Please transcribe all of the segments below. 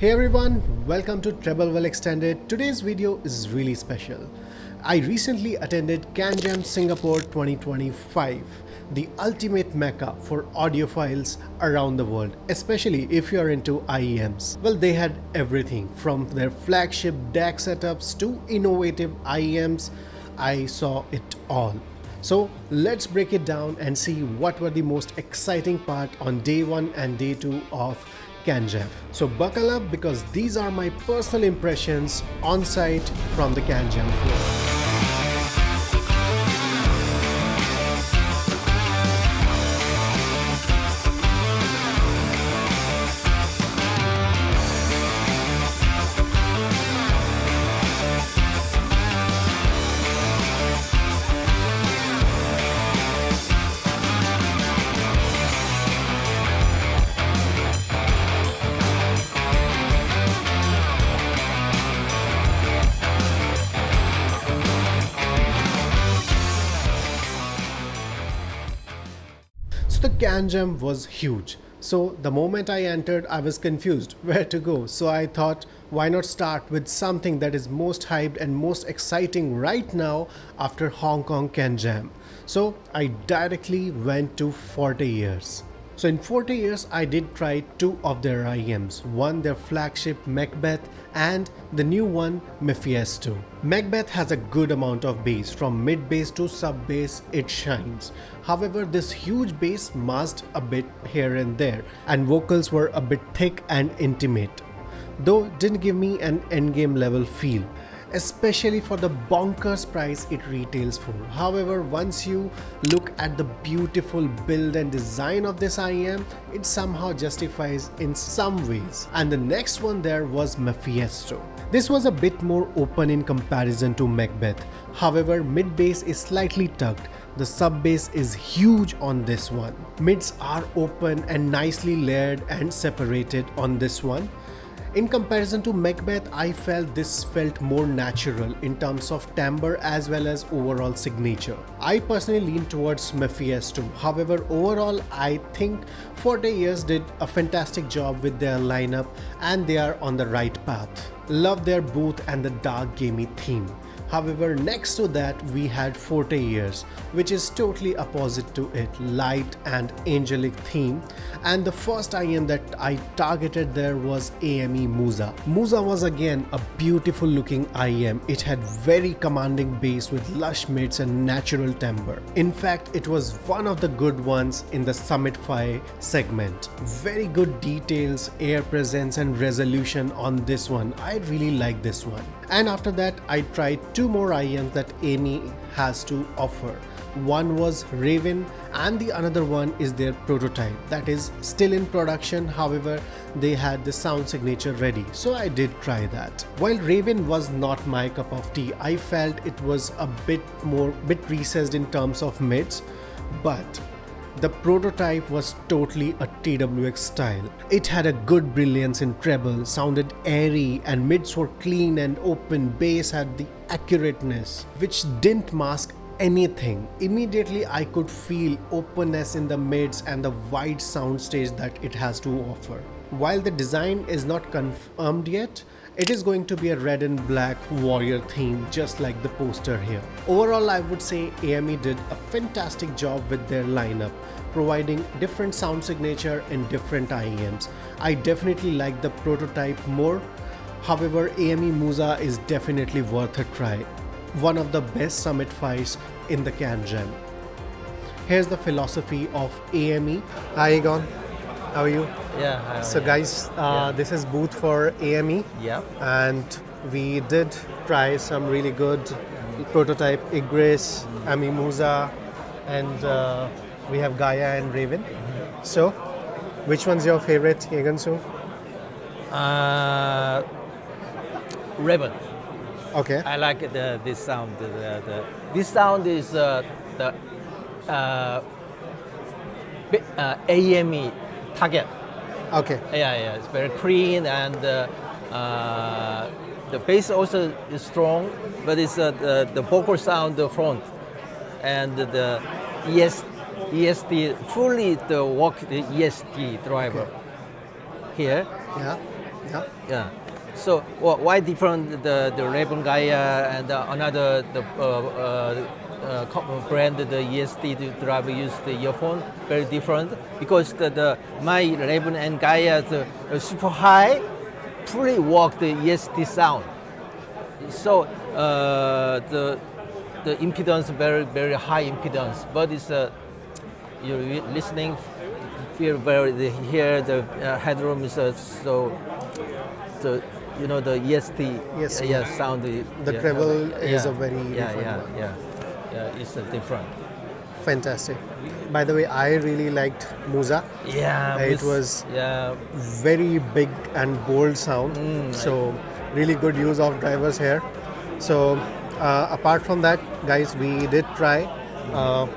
Hey everyone, welcome to Treble Well Extended. Today's video is really special. I recently attended CanJam Singapore 2025, the ultimate mecca for audiophiles around the world, especially if you are into IEMs. Well, they had everything from their flagship DAC setups to innovative IEMs. I saw it all. So let's break it down and see what were the most exciting part on day 1 and day 2 of CanJam. So buckle up because these are my personal impressions on site from the CanJam floor. The CanJam was huge. So the moment I entered, I was confused where to go. So I thought, why not start with something that is most hyped and most exciting right now after Hong Kong CanJam. So I directly went to Forte Ears. So in Forte Ears, I did try 2 of their IEMs, one their flagship Macbeth and the new one Mephisto. Macbeth has a good amount of bass, from mid bass to sub bass it shines. However, this huge bass masked a bit here and there and vocals were a bit thick and intimate, though didn't give me an endgame level feel, especially for the bonkers price it retails for. However, once you look at the beautiful build and design of this IEM, it somehow justifies in some ways. And the next one there was Mephisto. This was a bit more open in comparison to Macbeth. However, mid bass is slightly tucked. The sub bass is huge on this one. Mids are open and nicely layered and separated on this one. In comparison to Macbeth, I felt this felt more natural in terms of timbre as well as overall signature. I personally lean towards Mephisto. However, overall, I think Forte Ears did a fantastic job with their lineup and they are on the right path. Love their booth and the dark gamey theme. However, next to that we had Forte Ears, which is totally opposite to it, light and angelic theme. And the first IEM that I targeted there was AME Musa. Musa was again a beautiful looking IEM. It had very commanding bass with lush mids and natural timbre. In fact, it was one of the good ones in the Summit Fi segment. Very good details, air presence and resolution on this one. I really like this one. And after that, I tried 2 more IEMs that AME has to offer. One was Raven and the another one is their prototype that is still in production. However, they had the sound signature ready, so I did try that. While Raven was not my cup of tea, I felt it was a bit recessed in terms of mids, but the prototype was totally a TWX style. It had a good brilliance in treble, sounded airy, and mids were clean and open. Bass had the accurateness, which didn't mask anything. Immediately I could feel openness in the mids and the wide soundstage that it has to offer. While the design is not confirmed yet, it is going to be a red and black warrior theme, just like the poster here. Overall, I would say AME did a fantastic job with their lineup, providing different sound signature in different IEMs. I definitely like the prototype more. However, AME Musa is definitely worth a try. One of the best Summit Fis in the CanJam. Here's the philosophy of AME. Hi Egon, how are you? Yeah. So guys, this is booth for AME. Yeah. And we did try some really good prototype Igris, AME Musa, and we have Gaia and Raven. So, which one's your favorite, Egon Su? Raven. Okay. I like this sound. This sound is the AME target. Okay. Yeah. It's very clean and the bass also is strong, but it's the vocal sound the front and the ESD fully the work the ESD driver. Okay. Here. Yeah. Yeah. Yeah. So why different the Ray-Ban Gaia and another brand the ESD driver use the earphone very different because my Ray-Ban and Gaia the super high fully work the ESD sound. So the impedance very high impedance, but it's you're listening feel very here the headroom is so the the ESD Yes. sound The treble is a very different one. yeah it's different. Fantastic. By the way, I really liked Musa. Yeah, It was very big and bold sound. So really good use of drivers here. So apart from that, guys, we did try a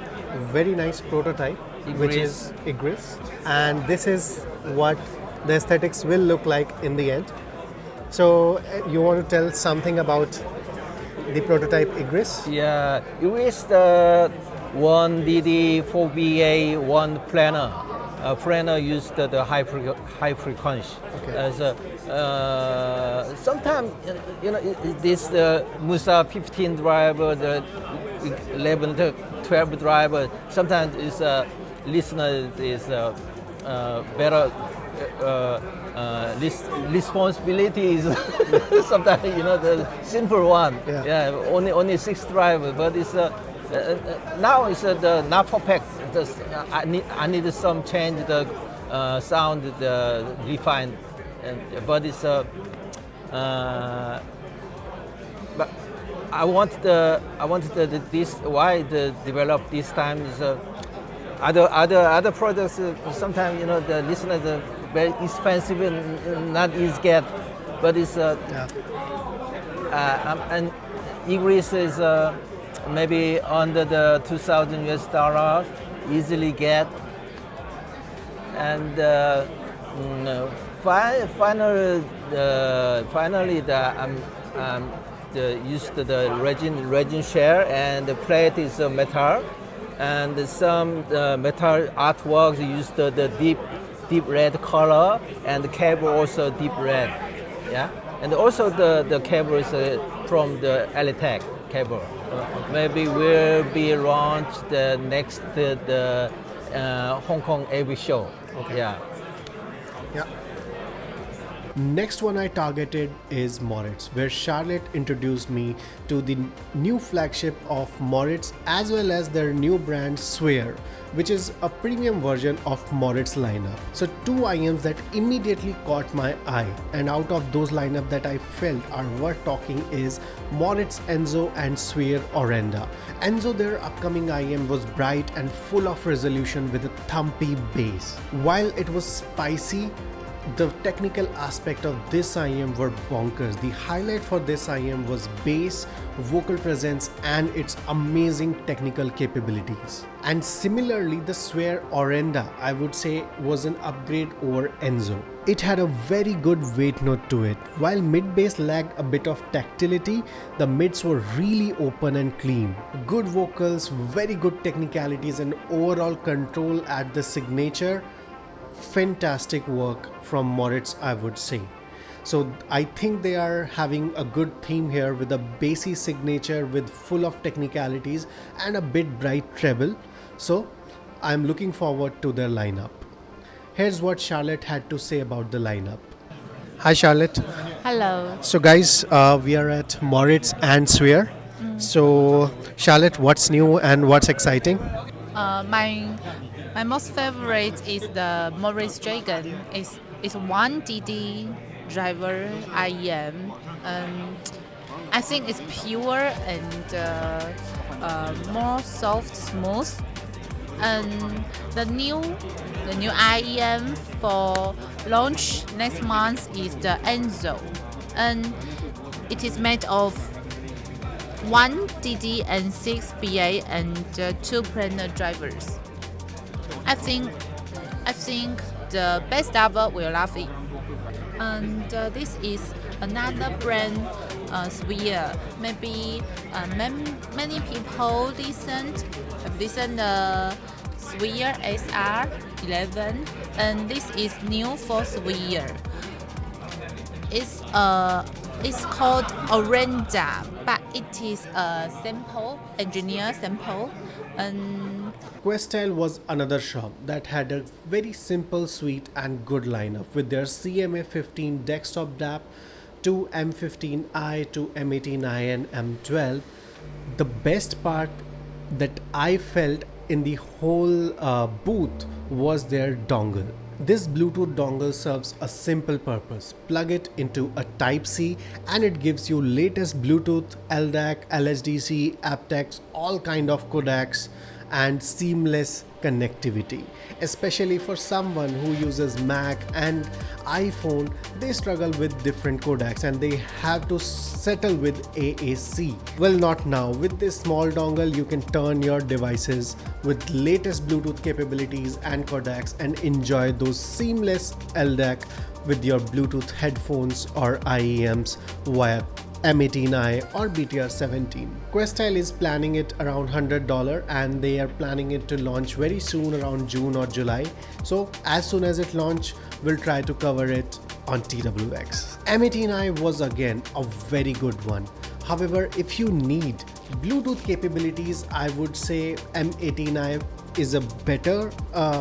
very nice prototype, which is Igris, and this is what the aesthetics will look like in the end. So you want to tell something about the prototype Igris? Yeah, Igris the 1DD 4BA 1 planner. Planner used the high frequency. Okay. As sometimes this Musa 15 driver, the 11, the 12 driver. Sometimes it's listener is better. Responsibility is sometimes the simple one. Yeah. Only 6 driver, but it's now it's not perfect. I need some change the sound, the refine, but it's but I want this why the develop this time is other products sometimes the listeners are very expensive and not easy get, but it's and Igris is maybe under the $2,000 easily get, and finally used the resin share and the plate is metal, and some metal artworks used the deep red color, and the cable also deep red, and also the cable is from the Elysian cable. Maybe will be launched the next the Hong Kong AV show. Okay. Yeah. Next one I targeted is Moritz, where Charlotte introduced me to the new flagship of Moritz as well as their new brand Sphere, which is a premium version of Moritz lineup. So 2 IEMs that immediately caught my eye, and out of those lineup that I felt are worth talking is Moritz Enzo and Sphere Orenda. Enzo, their upcoming IEM, was bright and full of resolution with a thumpy bass. While it was spicy, the technical aspect of this IEM were bonkers. The highlight for this IEM was bass, vocal presence, and its amazing technical capabilities. And similarly, the Sphere Orenda, I would say, was an upgrade over Enzo. It had a very good weight note to it. While mid-bass lacked a bit of tactility, the mids were really open and clean. Good vocals, very good technicalities, and overall control at the signature. Fantastic work from Moritz, I would say. So I think they are having a good theme here with a bassy signature with full of technicalities and a bit bright treble. So I'm looking forward to their lineup. Here's what Charlotte had to say about the lineup. Hi Charlotte. Hello. So guys, we are at Moritz and Sphere. So Charlotte, what's new and what's exciting? My most favorite is the Moritz Dragon. It's 1DD driver IEM. I think it's pure and more soft, smooth. And the new IEM for launch next month is the Enzo, and it is made of 1DD and 6 BA and 2 planar drivers. I think the best driver will love it. And this is another brand, Sphere. Maybe many people listen the Sphere SR11, and this is new for Sphere. it's called Orinda, but it is a sample, engineer sample, and Questyle was another shop that had a very simple, sweet and good lineup with their CMA15 desktop DAP to M15i to M18i and M12. The best part that I felt in the whole booth was their dongle. This Bluetooth dongle serves a simple purpose. Plug it into a Type-C and it gives you latest Bluetooth, LDAC, LSDC, aptX, all kind of codecs and seamless connectivity. Especially for someone who uses Mac and iPhone, they struggle with different codecs and they have to settle with AAC. Well, not now. With this small dongle, you can turn your devices with latest Bluetooth capabilities and codecs and enjoy those seamless LDAC with your Bluetooth headphones or IEMs via M18i or BTR17. Questyle is planning it around $100 and they are planning it to launch very soon around June or July. So as soon as it launch, we'll try to cover it on TWX. M18i was again a very good one. However, if you need Bluetooth capabilities, I would say M18i is a better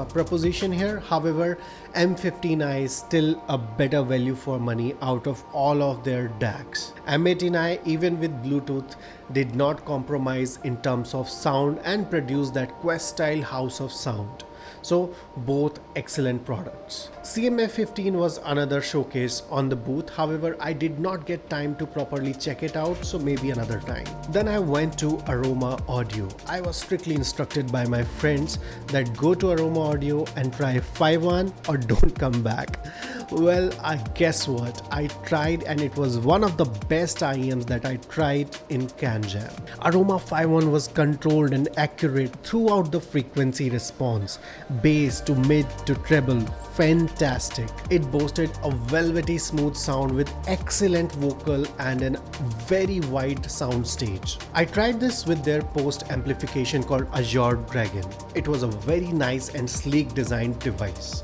proposition here. However, M15i is still a better value for money out of all of their DACs. M18i, even with Bluetooth, did not compromise in terms of sound and produced that Questyle house of sound. So both excellent products. CMA15 was another showcase on the booth. However, I did not get time to properly check it out, so maybe another time. Then I went to Aroma Audio. I was strictly instructed by my friends that go to Aroma Audio and try 5.1 or don't come back. Well, I guess what? I tried and it was one of the best IEMs that I tried in CanJam. Aroma 5.1 was controlled and accurate throughout the frequency response. Bass to mid to treble, fantastic. It boasted a velvety smooth sound with excellent vocal and a very wide sound stage. I tried this with their post amplification called Moritz Dragon. It was a very nice and sleek designed device.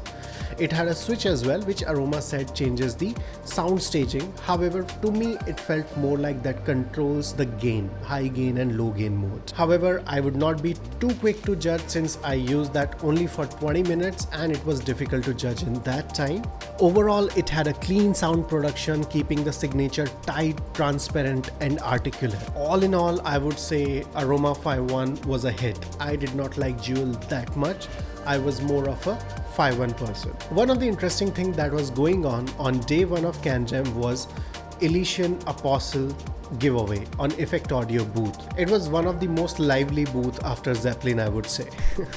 It had a switch as well, which Aroma said changes the sound staging. However, to me it felt more like that controls the gain, high gain and low gain mode. However, I would not be too quick to judge since I used that only for 20 minutes and it was difficult to judge in that time. Overall, it had a clean sound production, keeping the signature tight, transparent and articulate. All in all, I would say Aroma 5.1 was a hit. I did not like Jewel that much. I was more of a 5.1 person. One of the interesting things that was going on day one of CanJam was Elysian Apostle giveaway on Effect Audio booth. It was one of the most lively booth after Zeppelin, I would say.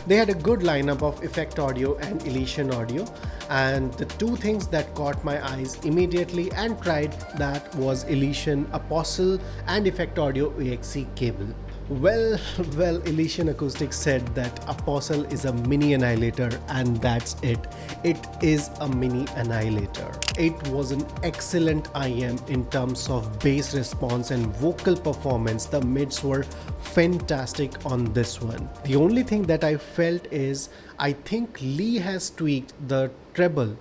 They had a good lineup of Effect Audio and Elysian Audio, and the two things that caught my eyes immediately and tried that was Elysian Apostle and Effect Audio AXC cable. Well, Elysian Acoustics said that Apostle is a mini Annihilator and that's it. It is a mini Annihilator. It was an excellent IEM in terms of bass response and vocal performance. The mids were fantastic on this one. The only thing that I felt is I think Lee has tweaked the treble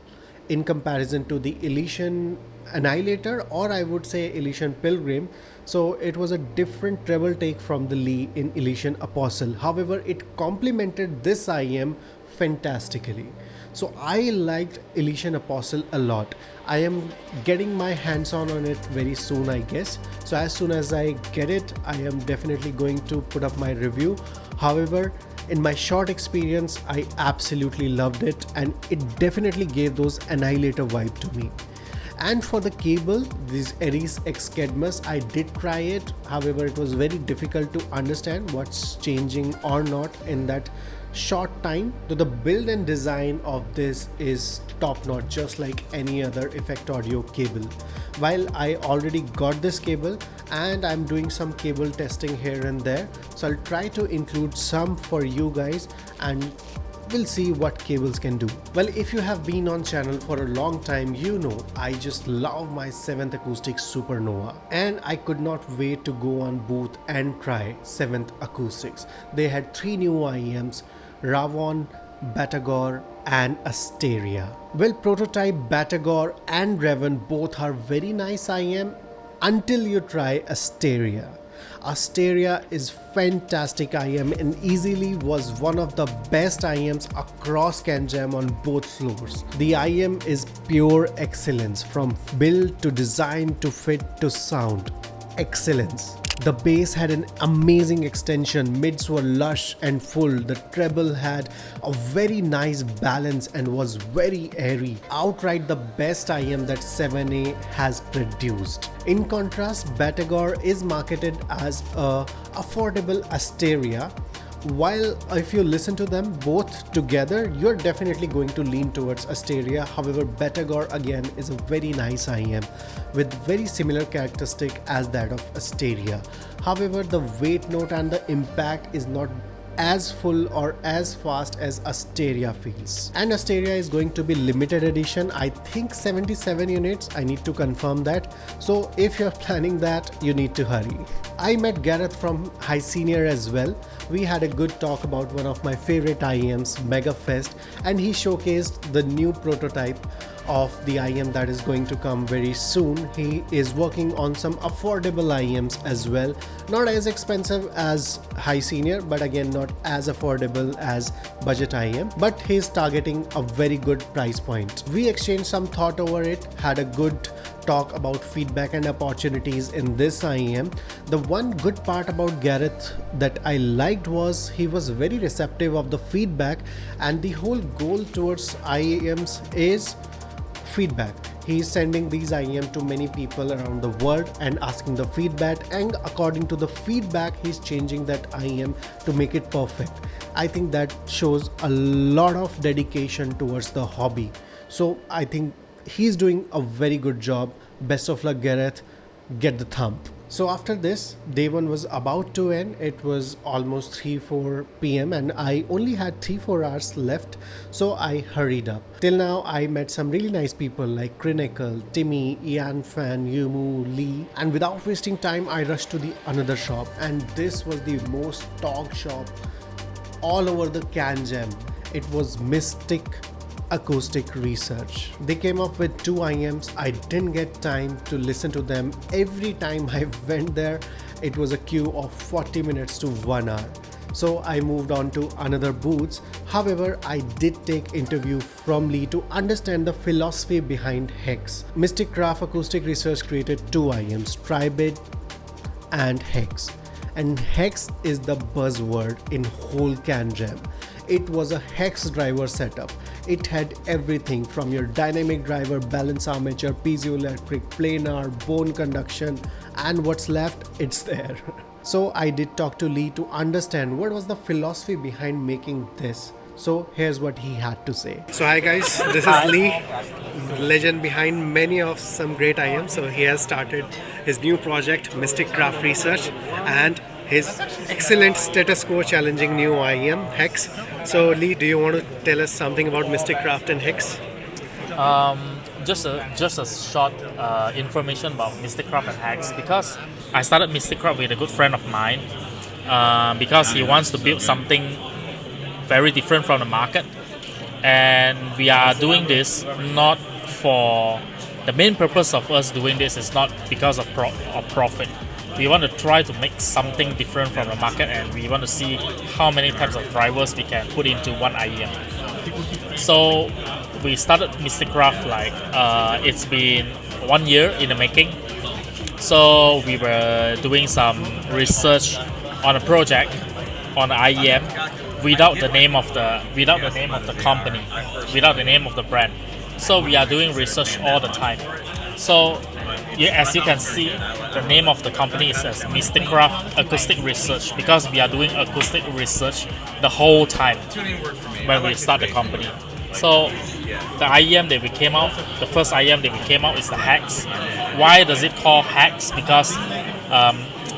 in comparison to the Elysian Annihilator, or I would say Elysian Pilgrim. So it was a different treble take from the Lee in Elysian Apostle. However, it complemented this IEM fantastically. So I liked Elysian Apostle a lot. I am getting my hands on it very soon, I guess. So as soon as I get it, I am definitely going to put up my review. However, in my short experience, I absolutely loved it and it definitely gave those Annihilator vibe to me. And for the cable, this Aries X Cadmus, I did try it. However, it was very difficult to understand what's changing or not in that short time. So the build and design of this is top notch, just like any other Effect Audio cable. While I already got this cable and I'm doing some cable testing here and there, so I'll try to include some for you guys and we'll see what cables can do. Well, if you have been on channel for a long time, you know I just love my 7th Acoustics Supernova and I could not wait to go on booth and try 7th Acoustics. They had 3 new IEMs, Ravon, Batagor and Asteria. Well, prototype Batagor and Revan both are very nice IEM until you try Asteria. Asteria is fantastic IEM and easily was one of the best IEMs across CanJam on both floors. The IEM is pure excellence from build to design to fit to sound. Excellence. The bass had an amazing extension, mids were lush and full, the treble had a very nice balance and was very airy. Outright the best IEM that 7A has produced. In contrast, Batagor is marketed as a affordable Asteria. While if you listen to them both together, you're definitely going to lean towards Asteria. However, Batagor again is a very nice IEM with very similar characteristic as that of Asteria. However, the weight note and the impact is not as full or as fast as Asteria feels. And Asteria is going to be limited edition, I think 77 units, I need to confirm that. So if you're planning that, you need to hurry. I met Gareth from High Senior as well. We had a good talk about one of my favorite IEMs, MegaFest, and he showcased the new prototype of the IEM that is going to come very soon. He is working on some affordable IEMs as well, not as expensive as High Senior, but again not as affordable as budget IEM, but he's targeting a very good price point. We exchanged some thought over it, had a good talk about feedback and opportunities in this IEM. The one good part about Gareth that I liked was he was very receptive of the feedback, and the whole goal towards IEMs is feedback. He is sending these IEM to many people around the world and asking the feedback, and according to the feedback he's changing that IEM to make it perfect. I think that shows a lot of dedication towards the hobby. So I think he's doing a very good job. Best of luck, Gareth. Get the thump. So after this, day one was about to end. It was almost 3-4 p.m. and I only had 3-4 hours left, so I hurried up. Till now, I met some really nice people like Crinicle, Timmy, Ian Fan, Yumu, Lee, and without wasting time, I rushed to the another shop, and this was the most talked shop all over the CanJam. It was Mystic Acoustic Research. They came up with 2 IEMs. I didn't get time to listen to them. Every time I went there, it was a queue of 40 minutes to 1 hour. So I moved on to another booths. However, I did take interview from Lee to understand the philosophy behind Hex. Mystic Craft Acoustic Research created 2 IEMs, Tribid and Hex. And Hex is the buzzword in whole CanJam. It was a Hex driver setup. It had everything from your dynamic driver, balance armature, piezoelectric, planar, bone conduction, and what's left, it's there. So I did talk to Lee to understand what was the philosophy behind making this. So here's what he had to say. So hi guys, this is Lee, legend behind many of some great IEMs. So he has started his new project, Mystic Craft Research, and his excellent status quo challenging new IEM, Hex. So Lee, do you want to tell us something about Mystic Craft and Hex? Just a short information about Mystic Craft and Hex, because I started Mystic Craft with a good friend of mine because he wants to build something very different from the market, and we are doing this not for the main purpose of us doing this is not because of profit. We want to try to make something different from the market, and we want to see how many types of drivers we can put into one IEM. So we started Mystic Craft it's been 1 year in the making. So we were doing some research on a project on the IEM without the name of the company, without the name of the brand. So we are doing research all the time. So as you can see, the name of the company is as Mystic Craft Acoustic Research, because we are doing acoustic research the whole time when we start the company. So the IEM that we came out, the first IEM that we came out is the Hex. Why does it call Hex? Because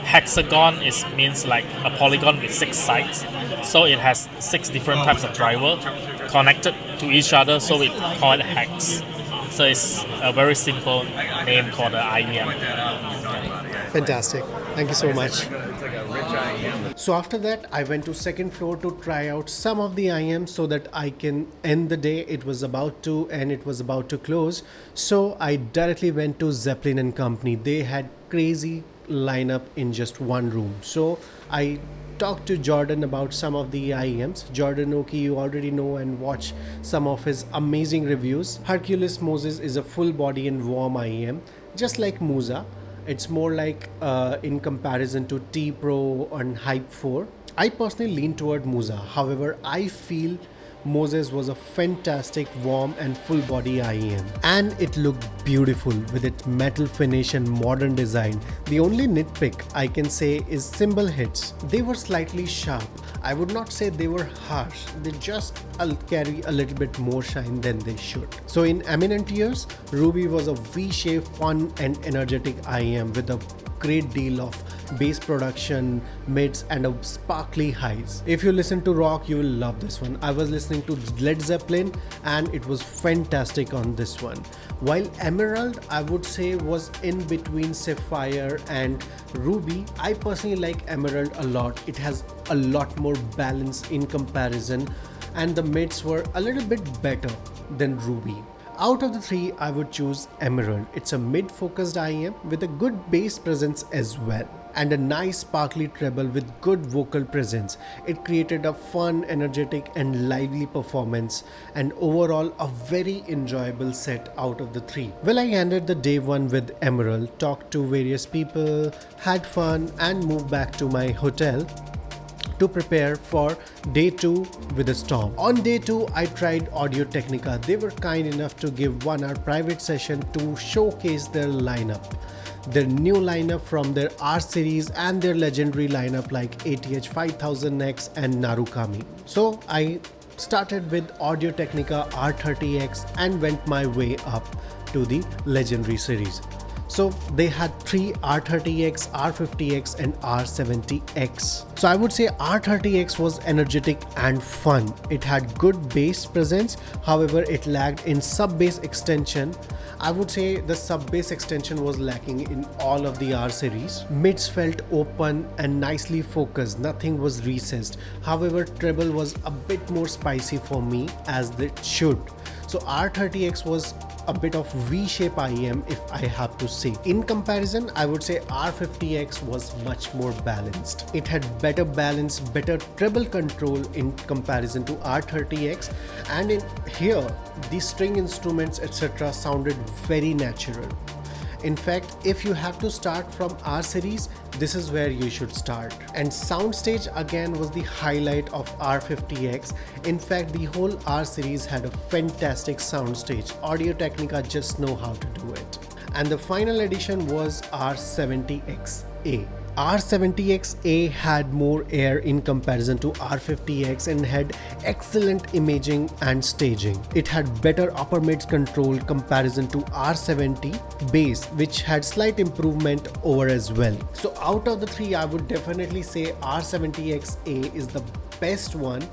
hexagon means like a polygon with 6 sides. So it has 6 different types of driver connected to each other, so we call it Hex. So it's a very simple name for the IEM. Fantastic. Thank you so much. IEM. So after that, I went to second floor to try out some of the IEMs so that I can end the day. It was about to end, it was about to close. So I directly went to Zeppelin and Company. They had crazy lineup in just one room. So I talked to Jordan about some of the IEMs. Jordan Oki, you already know and watch some of his amazing reviews. Hercules Moses is a full body and warm IEM, just like Musa. It's more like in comparison to T Pro and Hype 4. I personally lean toward Musa. However, I feel Moses was a fantastic warm and full body IEM, and it looked beautiful with its metal finish and modern design. The only nitpick I can say is cymbal hits. They were slightly sharp. I would not say they were harsh. They just carry a little bit more shine than they should. So in Eminent Ears, Ruby was a V-shaped, fun and energetic IEM with a great deal of bass production, mids and a sparkly highs. If you listen to rock, you will love this one. I was listening to Led Zeppelin and it was fantastic on this one. While Emerald, I would say, was in between Sapphire and Ruby. I personally like Emerald a lot. It has a lot more balance in comparison, and the mids were a little bit better than Ruby. Out of the three, I would choose Emerald. It's a mid-focused IEM with a good bass presence as well, and a nice sparkly treble with good vocal presence. It created a fun, energetic and lively performance, and overall a very enjoyable set out of the three. Well, I ended the day one with Emerald, talked to various people, had fun and moved back to my hotel to prepare for day 2 with a storm. On day 2, I tried Audio-Technica. They were kind enough to give 1 hour private session to showcase their lineup. Their new lineup from their R series and their legendary lineup like ATH 5000X and Narukami. So I started with Audio-Technica R30X and went my way up to the legendary series. So they had 3 R30X, R50X and R70X. So I would say R30X was energetic and fun. It had good bass presence, however it lacked in sub-bass extension. I would say the sub-bass extension was lacking in all of the R series. Mids felt open and nicely focused, nothing was recessed. However, treble was a bit more spicy for me, as it should. So R30X was a bit of V-shape IEM if I have to say. In comparison, I would say R50X was much more balanced. It had better balance, better treble control in comparison to R30X, and in here the string instruments etc. sounded very natural. In fact, if you have to start from R series, this is where you should start. And soundstage again was the highlight of R50X. In fact, the whole R series had a fantastic soundstage. Audio-Technica just know how to do it. And the final edition was R70XA. R70XA had more air in comparison to R50X and had excellent imaging and staging. It had better upper mids control comparison to R70 bass, which had slight improvement over as well. So out of the three, I would definitely say R70XA is the best one.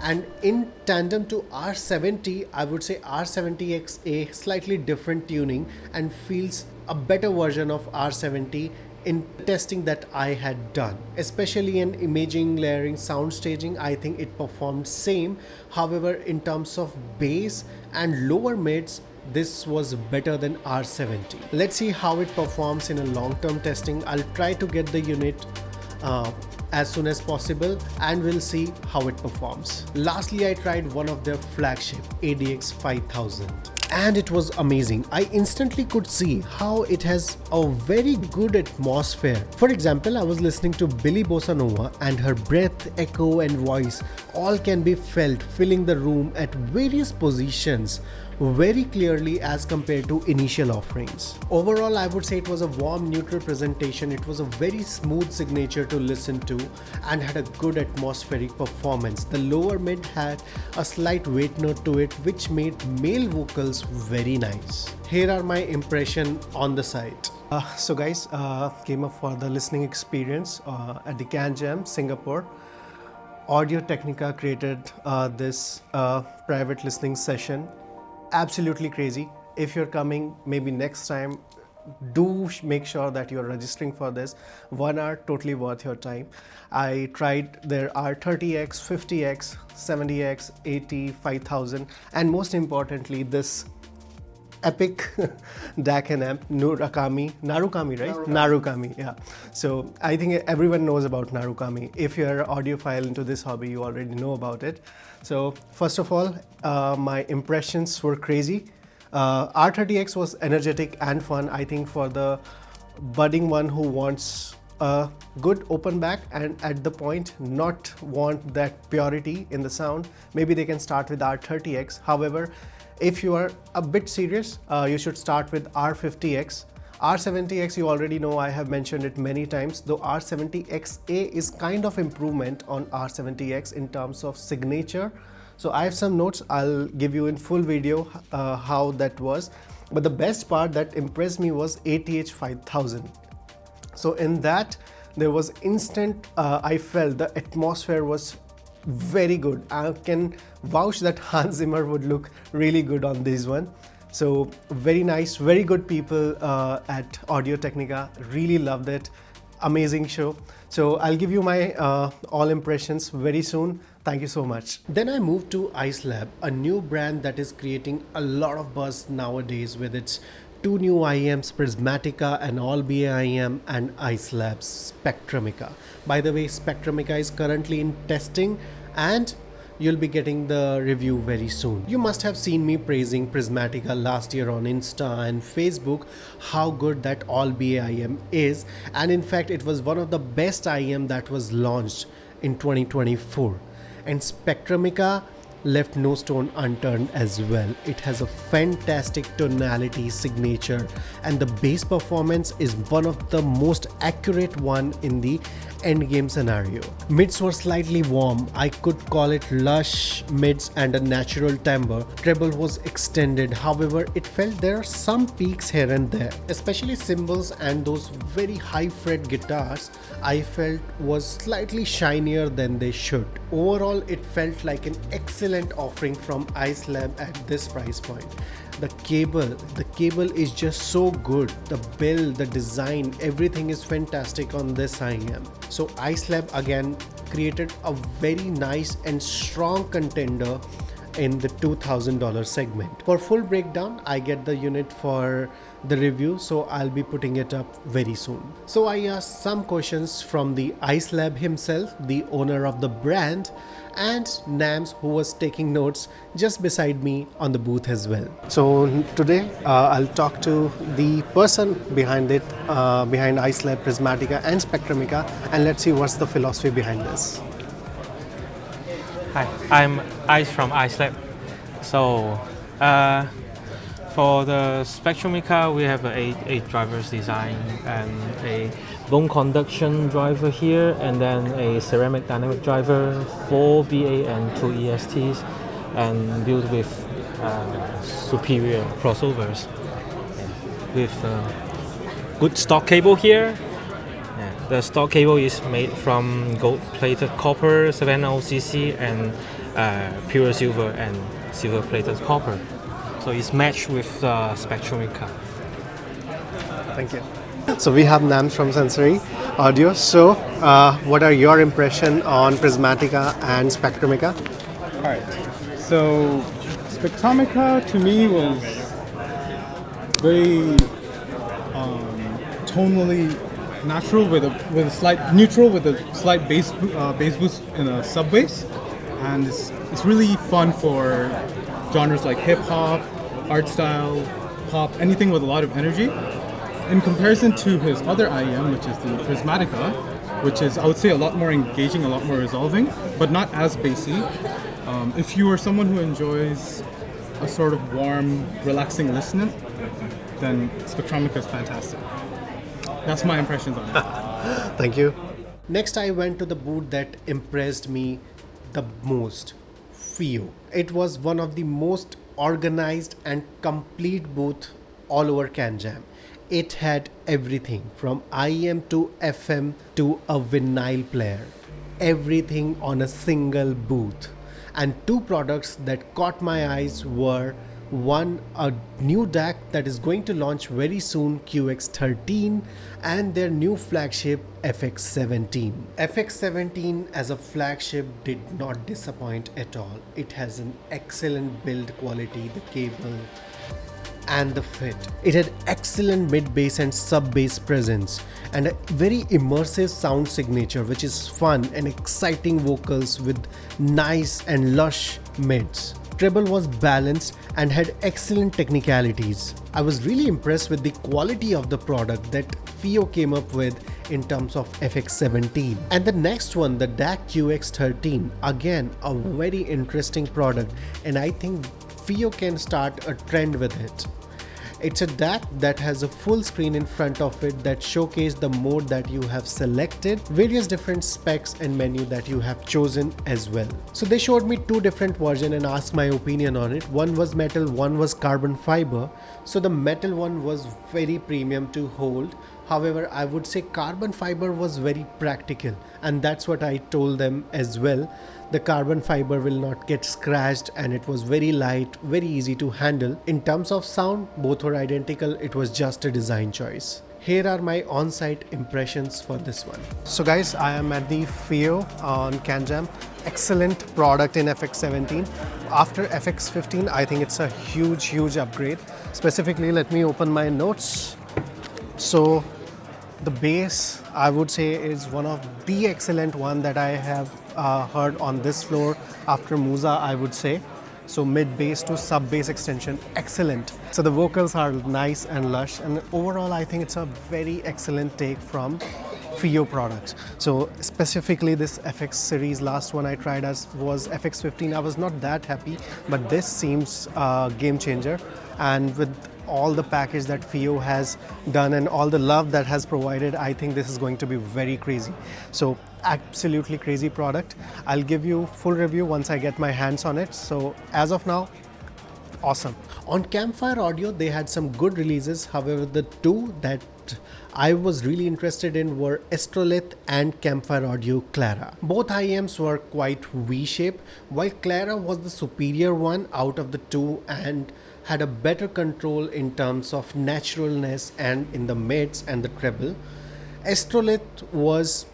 And in tandem to R70, I would say R70XA slightly different tuning and feels a better version of R70 in testing that I had done, especially in imaging, layering, sound staging. I think it performed same. However, in terms of bass and lower mids, this was better than R70. Let's see how it performs in a long-term testing. I'll try to get the unit as soon as possible and we'll see how it performs. Lastly, I tried one of their flagship ADX 5000. And it was amazing. I instantly could see how it has a very good atmosphere. For example, I was listening to Billy Bossa Nova and her breath, echo and voice all can be felt filling the room at various positions very clearly as compared to initial offerings. Overall, I would say it was a warm, neutral presentation. It was a very smooth signature to listen to and had a good atmospheric performance. The lower mid had a slight weight note to it, which made male vocals very nice. Here are my impression on the site. So guys, came up for the listening experience at the CanJam Singapore. Audio-Technica created this private listening session. Absolutely crazy. If you're coming, maybe next time do make sure that you're registering for this. 1 hour, totally worth your time. I tried their R30X, 50X, 70X, 80, 5000, and most importantly, this epic DAC and amp, Narukami, right? Narukami, yeah. So I think everyone knows about Narukami. If you're an audiophile into this hobby, you already know about it. So first of all, my impressions were crazy. R30X was energetic and fun, I think, for the budding one who wants a good open back and at the point not want that purity in the sound. Maybe they can start with R30X. However, if you are a bit serious, you should start with R50X. R70X, you already know, I have mentioned it many times, though R70XA is kind of improvement on R70X in terms of signature. So I have some notes, I'll give you in full video how that was. But the best part that impressed me was ATH 5000. So in that, there was instant, I felt the atmosphere was very good. I can vouch that Hans Zimmer would look really good on this one. So very nice, very good people at Audio-Technica, really loved it. Amazing show. So I'll give you my all impressions very soon. Thank you so much. Then I moved to iCELab, a new brand that is creating a lot of buzz nowadays with its 2 new IEMs, Prismatica and All-BA IEM, and iCELab's Spectromica. By the way, Spectromica is currently in testing and you'll be getting the review very soon. You must have seen me praising Prismatica last year on Insta and Facebook, how good that All-BA IEM is, and in fact it was one of the best IEM that was launched in 2024. And Spectromica left no stone unturned as well. It has a fantastic tonality signature and the bass performance is one of the most accurate one in the endgame scenario. Mids were slightly warm, I could call it lush mids and a natural timbre. Treble was extended, however it felt there are some peaks here and there, especially cymbals and those very high fret guitars I felt was slightly shinier than they should. Overall it felt like an excellent offering from iCELab at this price point. The cable is just so good. The build, the design, everything is fantastic on this IEM. So iCELab again created a very nice and strong contender in the $2,000 segment. For full breakdown, I get the unit for the review, so I'll be putting it up very soon. So I asked some questions from the iCELab himself, the owner of the brand, and Nams, who was taking notes just beside me on the booth as well. So today I'll talk to the person behind it, behind iCELab, Prismatica and Spectromica, and let's see what's the philosophy behind this. Hi, I'm Ice from iCELab. So for the Spectromica, we have a driver's design and a bone conduction driver here, and then a ceramic dynamic driver, 4 BA and 2 ESTs, and built with superior crossovers. With good stock cable here. The stock cable is made from gold-plated copper, 700cc, and pure silver and silver-plated copper. So it's matched with Spectromica. Thank you. So we have Nams from Sensory Audio. So what are your impression on Prismatica and Spectromica? Alright, so Spectromica to me was very tonally natural with a slight neutral with a slight bass boost in a sub bass, and it's really fun for genres like hip hop, art style, pop, anything with a lot of energy. In comparison to his other IEM, which is the Prismatica, which is, I would say, a lot more engaging, a lot more resolving, but not as bassy. If you are someone who enjoys a sort of warm, relaxing listening, then Spectromica is fantastic. That's my impressions on it. Thank you. Next, I went to the booth that impressed me the most, Fiio. It was one of the most organized and complete booth all over CanJam. It had everything from IEM to FM to a vinyl player. Everything on a single booth. And two products that caught my eyes were a new DAC that is going to launch very soon, QX13, and their new flagship FX17. FX17 as a flagship did not disappoint at all. It has an excellent build quality, the cable and the fit. It had excellent mid-bass and sub-bass presence and a very immersive sound signature, which is fun and exciting vocals with nice and lush mids. Treble was balanced and had excellent technicalities. I was really impressed with the quality of the product that Fiio came up with in terms of FX17. And the next one, the DAC QX13, again a very interesting product, and I think Fiio can start a trend with it. It's a DAC that has a full screen in front of it that showcases the mode that you have selected, various different specs and menu that you have chosen as well. So they showed me two different versions and asked my opinion on it. One was metal, one was carbon fiber. So the metal one was very premium to hold. However, I would say carbon fiber was very practical, and that's what I told them as well. The carbon fiber will not get scratched and it was very light, very easy to handle. In terms of sound, both were identical. It was just a design choice. Here are my on-site impressions for this one. So guys, I am at the Fiio on CanJam. Excellent product in FX17. After FX15, I think it's a huge upgrade. Specifically, let me open my notes. So the bass, I would say, is one of the excellent one that I have heard on this floor after Musa, I would say. So mid bass to sub bass extension, excellent. So the vocals are nice and lush, and overall I think it's a very excellent take from Fiio products. So specifically this FX series, last one I tried was FX15. I was not that happy, but this seems a game changer, and with all the package that Fiio has done and all the love that has provided, I think this is going to be very crazy. So absolutely crazy product. I'll give you full review once I get my hands on it. So as of now, awesome. On Campfire Audio, they had some good releases. However, the two that I was really interested in were Astrolith and Campfire Audio Clara. Both IEMs were quite V-shaped, while Clara was the superior one out of the two and had a better control in terms of naturalness and in the mids and the treble. Astrolith was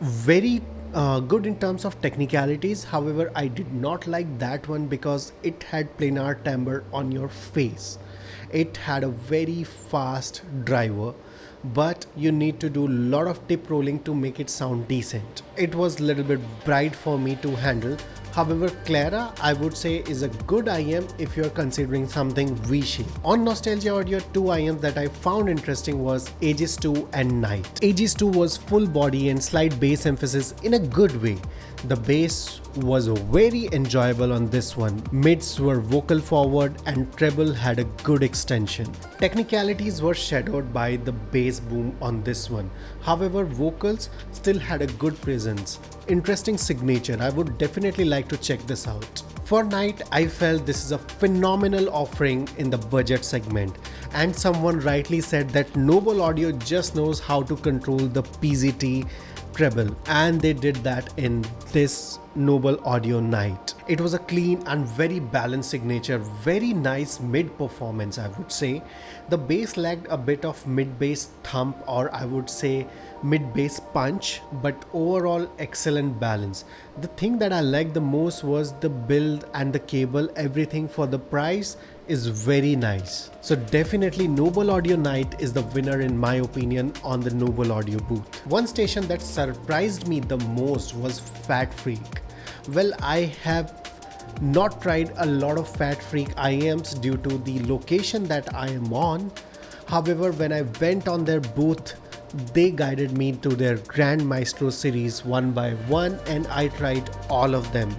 very good in terms of technicalities. However, I did not like that one because it had planar timbre on your face. It had a very fast driver, but you need to do a lot of tip rolling to make it sound decent. It was a little bit bright for me to handle. However, Clara, I would say, is a good IEM if you are considering something V-shaped. On Nostalgia Audio, two IEMs that I found interesting was Aegis 2 and Night. Aegis 2 was full body and slight bass emphasis in a good way. The bass was very enjoyable on this one. Mids were vocal forward and treble had a good extension. Technicalities were shadowed by the bass boom on this one. However, vocals still had a good presence. Interesting signature. I would definitely like to check this out. For Night, I felt this is a phenomenal offering in the budget segment, and someone rightly said that Noble Audio just knows how to control the PZT treble, and they did that in this Noble Audio Night. It was a clean and very balanced signature, very nice mid performance, I would say. The bass lacked a bit of mid bass thump, or I would say mid bass punch, but overall excellent balance. The thing that I liked the most was the build and the cable. Everything for the price is very nice. So definitely Noble Audio Night is the winner in my opinion on the Noble Audio booth. One station that surprised me the most was Fat Freq. Well, I have not tried a lot of Fat Freq IEMs due to the location that I am on. However, when I went on their booth, they guided me to their Grand Maestro series one by one, and I tried all of them,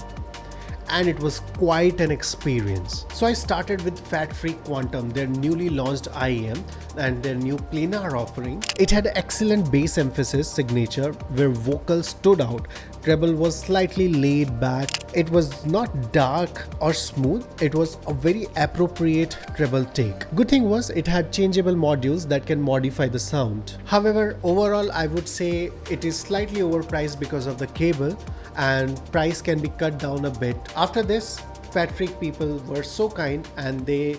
and it was quite an experience. So I started with Fat Freq Quantum, their newly launched IEM and their new planar offering. It had excellent bass emphasis signature where vocals stood out. Treble was slightly laid back. It was not dark or smooth. It was a very appropriate treble take. Good thing was it had changeable modules that can modify the sound. However, overall I would say it is slightly overpriced because of the cable, and price can be cut down a bit. After this, Fat Freq people were so kind and they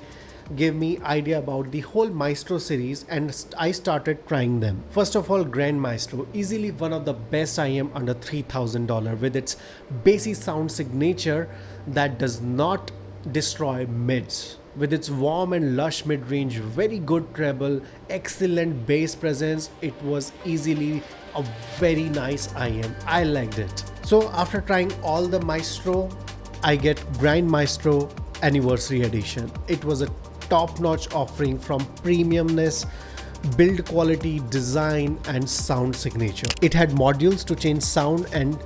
gave me idea about the whole Maestro series, and I started trying them. First of all, Grand Maestro, easily one of the best IEM under $3,000 with its bassy sound signature that does not destroy mids. With its warm and lush mid-range, very good treble, excellent bass presence, it was easily a very nice IEM. I liked it. So after trying all the Maestro, I get Grand Maestro Anniversary Edition. It was a top-notch offering from premiumness, build quality, design and sound signature. It had modules to change sound and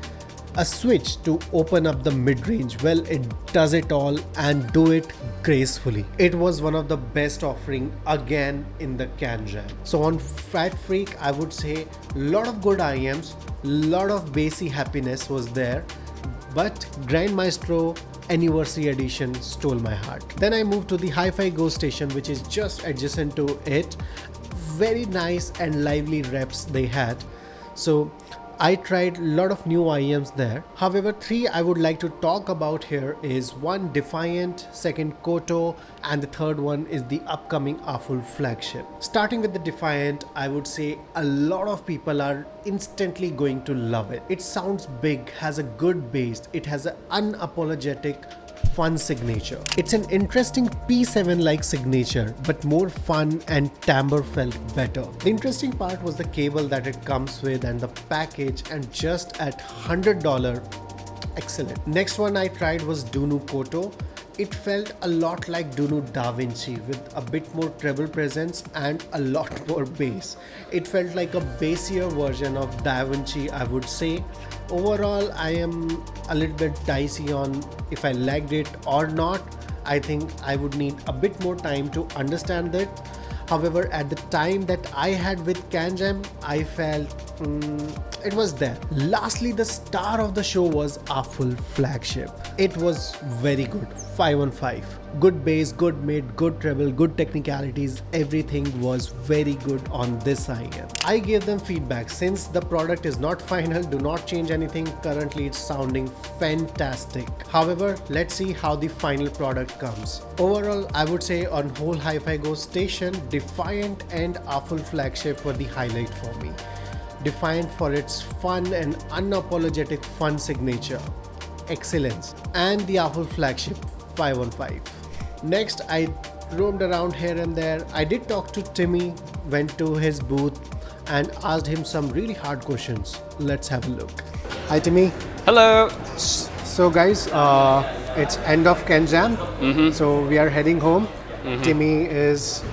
a switch to open up the mid-range. Well, it does it all and do it gracefully. It was one of the best offering again in the CanJam. So on Frat Freq, I would say lot of good IEMs, lot of bassy happiness was there, but Grand Maestro Anniversary Edition stole my heart. Then I moved to the HifiGo Station, which is just adjacent to it. Very nice and lively reps they had. So I tried a lot of new IEMs there. However, 3 I would like to talk about here is 1 Defiant, 2nd Koto, and the 3rd one is the upcoming Awful flagship. Starting with the Defiant, I would say a lot of people are instantly going to love it. It sounds big, has a good bass, it has an unapologetic fun signature. It's an interesting P7 like signature, but more fun and timbre felt better. The interesting part was the cable that it comes with and the package, and just at $100, excellent. Next one I tried was Dunu Koto. It felt a lot like Dunu Da Vinci with a bit more treble presence and a lot more bass. It felt like a bassier version of Da Vinci, I would say. Overall, I am a little bit dicey on if I liked it or not. I think I would need a bit more time to understand it. However, at the time that I had with CanJam, I felt it was there. Lastly, the star of the show was Awful flagship. It was very good, 5 on 5. Good bass, good mid, good treble, good technicalities. Everything was very good on this IEM. I gave them feedback. Since the product is not final, do not change anything. Currently, it's sounding fantastic. However, let's see how the final product comes. Overall, I would say on whole HifiGo Station, Defiant and Awful flagship were the highlight for me. Defiant for its fun and unapologetic fun signature, excellence, and the Awful flagship, 5 on 5. Next, I roamed around here and there. I did talk to Timmy, went to his booth and asked him some really hard questions. Let's have a look. Hi Timmy. Hello. So guys, it's end of CanJam, so we are heading home. Timmy is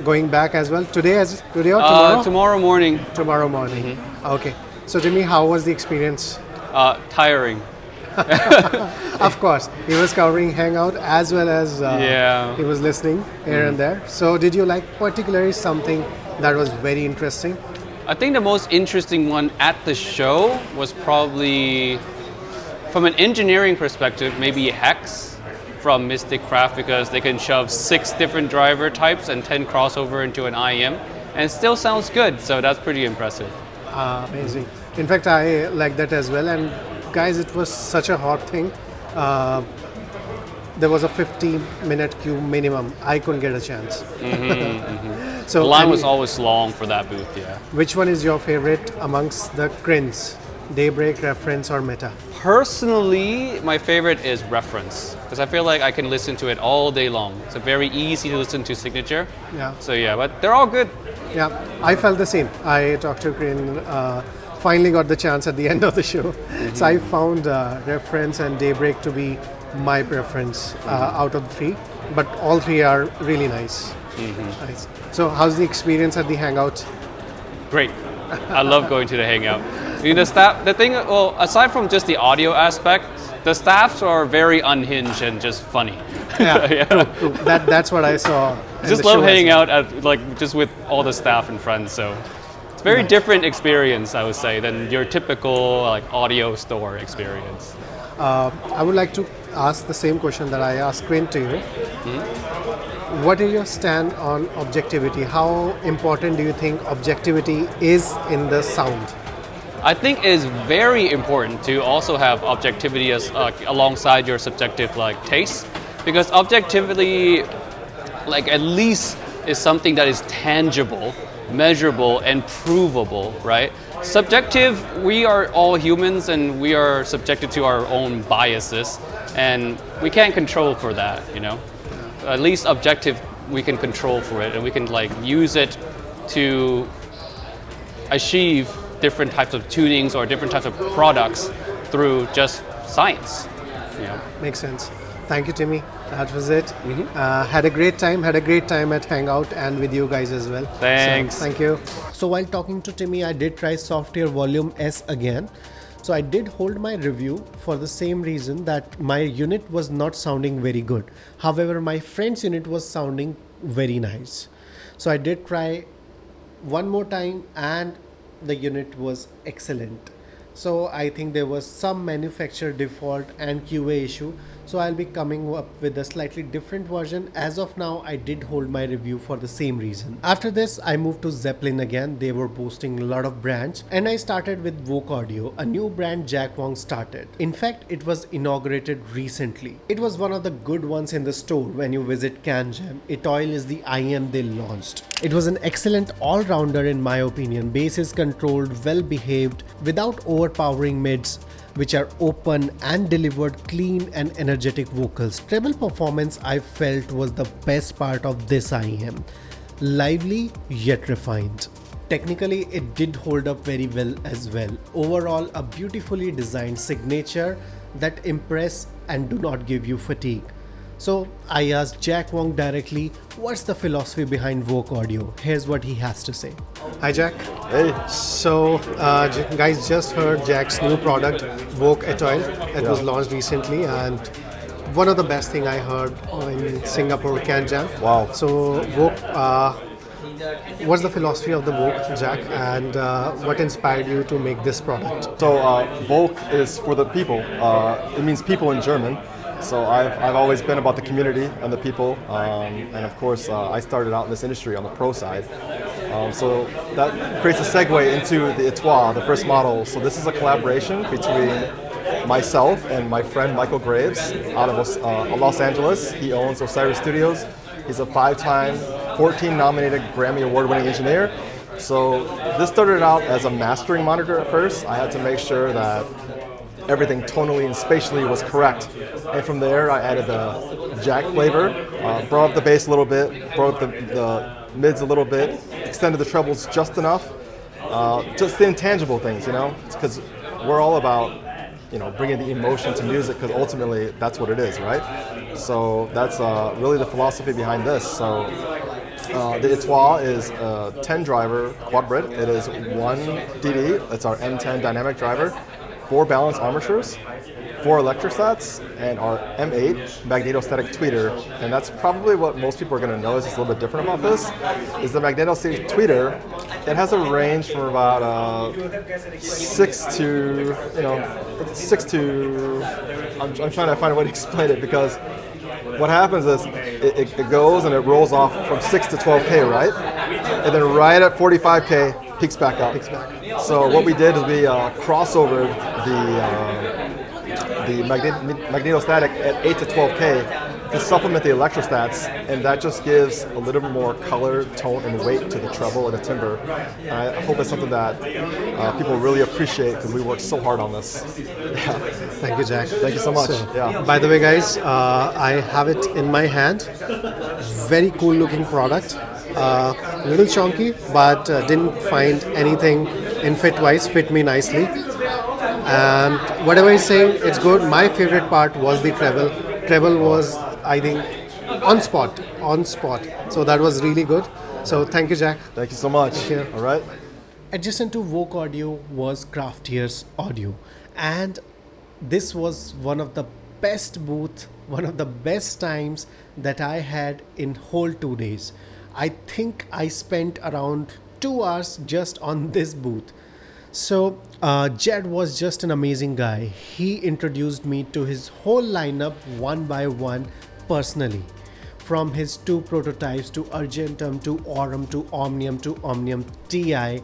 going back as well. Today or tomorrow? Tomorrow morning. Tomorrow morning. Okay. So Timmy, how was the experience? Tiring. Of course, he was covering Hangout as well as he was listening here and there. So did you like particularly something that was very interesting? I think the most interesting one at the show was probably, from an engineering perspective, maybe Hex from Mystic Craft, because they can shove 6 different driver types and 10 crossover into an IEM and it still sounds good. So that's pretty impressive. Amazing. In fact, I like that as well. And guys, it was such a hot thing. There was a 15-minute queue minimum. I couldn't get a chance. So the line was always long for that booth, yeah. Which one is your favorite amongst the Crins? Daybreak, Reference, or Meta? Personally, my favorite is Reference, because I feel like I can listen to it all day long. It's a very easy to listen to signature. Yeah. So yeah, but they're all good. Yeah, I felt the same. I talked to Crin, finally got the chance at the end of the show. So I found Reference and Daybreak to be my preference out of the 3, but all 3 are really nice. Nice. So how's the experience at the Hangout? Great. I love going to the Hangout. The thing, well, aside from just the audio aspect, the staffs are very unhinged and just funny. Yeah, true. That's what I saw. Just love hanging out at just with all the staff and friends. So it's a very different experience, I would say, than your typical audio store experience. I would like to ask the same question that I asked Crin to you. What is your stand on objectivity? How important do you think objectivity is in the sound? I think it's very important to also have objectivity as alongside your subjective like taste, because objectivity, like at least, is something that is tangible, measurable, and provable, right? Subjective, we are all humans and we are subjected to our own biases, and we can't control for that, you know. At least objective, we can control for it, and we can like use it to achieve different types of tunings or different types of products through just science. You know? Makes sense. Thank you, Timmy. That was it. Had a great time at Hangout and with you guys as well. Thanks. So, thank you. So while talking to Timmy, I did try Software Volume S again. So I did hold my review for the same reason that my unit was not sounding very good. However, my friend's unit was sounding very nice. So I did try one more time and the unit was excellent. So I think there was some manufacturer default and QA issue. So I'll be coming up with a slightly different version. As of now, I did hold my review for the same reason. After this, I moved to Zeppelin again. They were boasting a lot of brands. And I started with Vogue Audio, a new brand Jack Wong started. In fact, it was inaugurated recently. It was one of the good ones in the store when you visit CanJam. Etoile is the IEM they launched. It was an excellent all-rounder in my opinion. Bass is controlled, well behaved, without overpowering mids, which are open and delivered clean and energetic vocals. Treble performance I felt was the best part of this IEM. Lively yet refined. Technically, it did hold up very well as well. Overall, a beautifully designed signature that impress and do not give you fatigue. So I asked Jack Wong directly, what's the philosophy behind Vogue Audio? Here's what he has to say. Hi Jack. Hey. So guys just heard Jack's new product, Vogue Etoile. It was launched recently and one of the best thing I heard in Singapore CanJam. Wow. So Vogue, what's the philosophy of the Vogue, Jack, and what inspired you to make this product? So Vogue is for the people. It means people in German. So I've always been about the community and the people, and of course I started out in this industry on the pro side. So that creates a segue into the Etoile, the first model. So this is a collaboration between myself and my friend Michael Graves out of Los Angeles. He owns Osiris Studios. He's a 5-time, 14-nominated Grammy Award-winning engineer. So this started out as a mastering monitor at first. I had to make sure that everything tonally and spatially was correct. And from there, I added the jack flavor, brought up the bass a little bit, brought up the mids a little bit, extended the trebles just enough. Just the intangible things, you know, because we're all about, you know, bringing the emotion to music, because ultimately that's what it is, right? So that's really the philosophy behind this. So the Etoile is a 10-driver quad brid. It is 1 DD, it's our M10 dynamic driver, 4 balanced armatures, 4 electrostats, and our M8 magnetostatic tweeter. And that's probably what most people are going to know is just a little bit different about this, is the magnetostatic tweeter. It has a range from about 6 to, I'm trying to find a way to explain it, because what happens is it goes and it rolls off from 6 to 12K, right? And then right at 45K, peaks back up. So what we did is we crossovered the magnetostatic at 8 to 12K to supplement the electrostats, and that just gives a little bit more color, tone, and weight to the treble and the timbre. And I hope it's something that people really appreciate, because we worked so hard on this. Yeah. Thank you, Jack. Thank you so much. So, by the way, guys, I have it in my hand. Very cool looking product. Little chunky, but didn't find anything in fit-wise, fit me nicely. And whatever he's saying, it's good. My favorite part was the treble. Treble was, I think, on spot. So that was really good. So thank you, Jack. Thank you so much. All right. Adjacent to Vogue Audio was Craftears Audio, and this was one of the best booth, one of the best times that I had in whole 2 days. I think I spent around 2 hours just on this booth. So Jed was just an amazing guy. He introduced me to his whole lineup one by one personally. From his 2 prototypes to Argentum to Aurum to Omnium TI,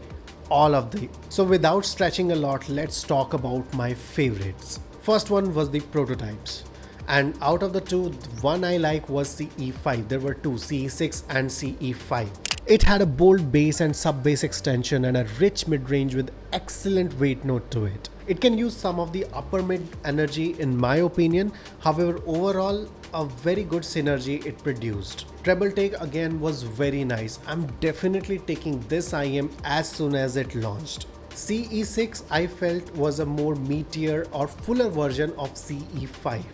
all of the. So without stretching a lot, let's talk about my favorites. First one was the prototypes. And out of the two, the one I like was CE5. There were two, CE6 and CE5. It had a bold bass and sub-bass extension and a rich mid-range with excellent weight note to it. It can use some of the upper mid energy in my opinion. However, overall, a very good synergy it produced. Treble take again was very nice. I'm definitely taking this IEM as soon as it launched. CE6 I felt was a more meatier or fuller version of CE5.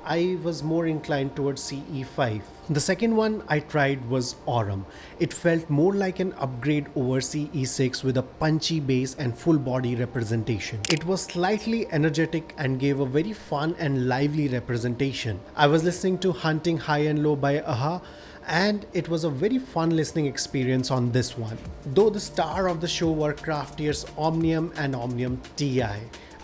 I was more inclined towards CE5. The second one I tried was Aroma. It felt more like an upgrade over CE6 with a punchy bass and full body representation. It was slightly energetic and gave a very fun and lively representation. I was listening to Hunting High and Low by Aha, and it was a very fun listening experience on this one. Though the star of the show were Craftears Omnium and Omnium Ti.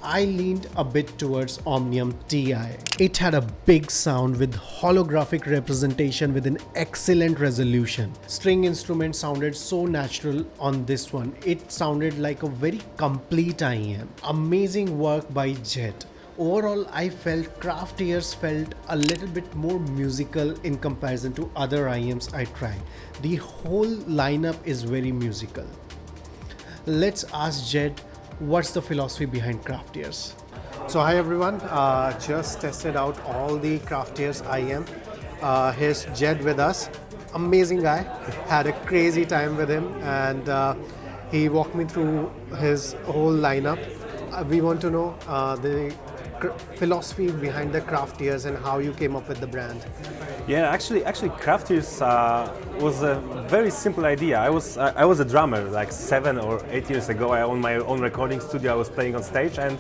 I leaned a bit towards Omnium Ti. It had a big sound with holographic representation with an excellent resolution. String instruments sounded so natural on this one. It sounded like a very complete IEM. Amazing work by Jed. Overall, I felt Craftears felt a little bit more musical in comparison to other IEMs I tried. The whole lineup is very musical. Let's ask Jed what's the philosophy behind Craftears. So hi everyone, just tested out all the Craftears IEM. Here's Jed with us. Amazing guy. Had a crazy time with him and he walked me through his whole lineup. We want to know the philosophy behind the Craftears and how you came up with the brand. Yeah, actually, Craftears was a very simple idea. I was a drummer like 7 or 8 years ago. I owned my own recording studio. I was playing on stage, and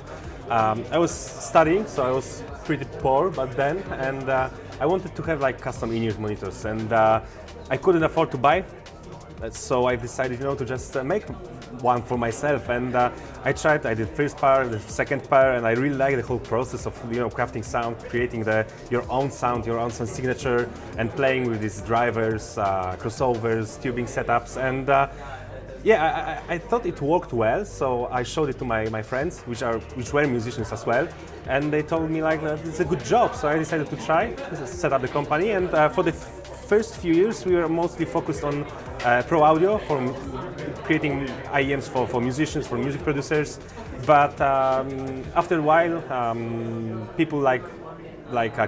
I was studying, so I was pretty poor back then, and I wanted to have like custom in-ears monitors, and I couldn't afford to buy. So I decided, to just make one for myself, and I tried. I did first pair, the second pair, and I really like the whole process of crafting sound, creating your own sound signature, and playing with these drivers, crossovers, tubing setups, and I thought it worked well. So I showed it to my friends, which were musicians as well, and they told me like it's a good job. So I decided to try, set up the company, and for the first few years we were mostly focused on pro audio, for creating IEMs for musicians, for music producers. But after a while, people like